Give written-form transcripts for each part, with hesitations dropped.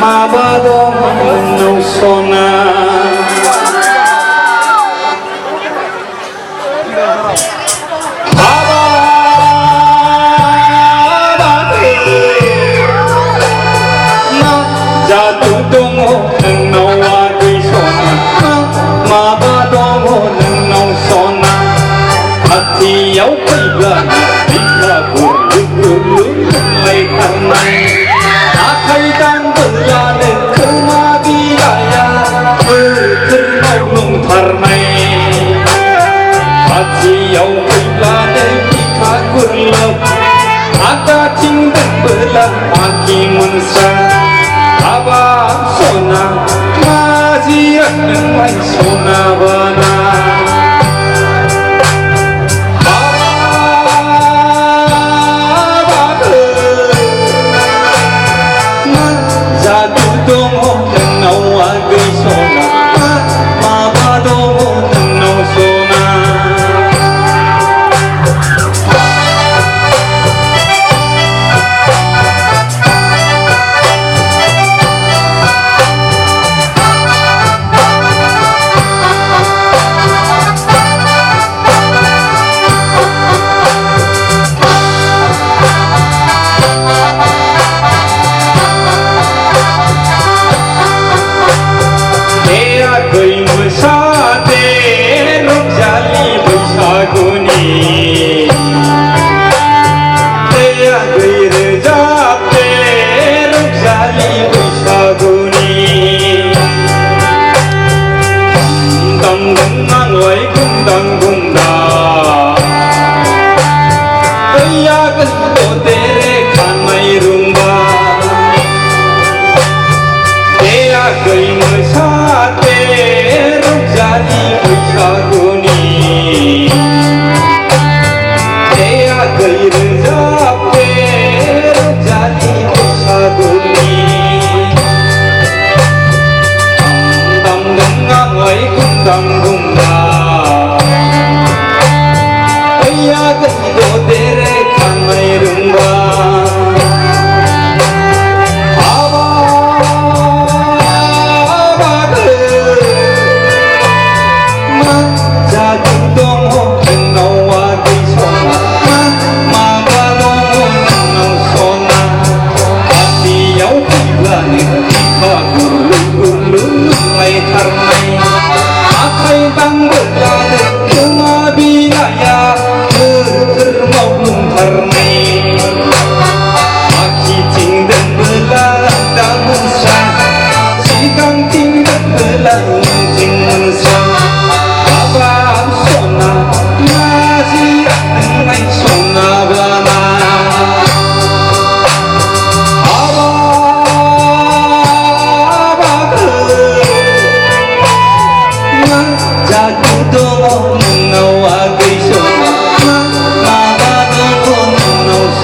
Mabado ng sona. Jatuh tungo ng nawagi sona. Mabado ng sona. At iyaw kay gana di kabulog-ulog may karnay. Akay dan berlalu kemabiyaya bertermaulung tarnai. Hatiau berlalu kita kurlap ada cinta belah aki munsa. Abang sona majiat dengan sona bana.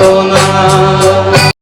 Sona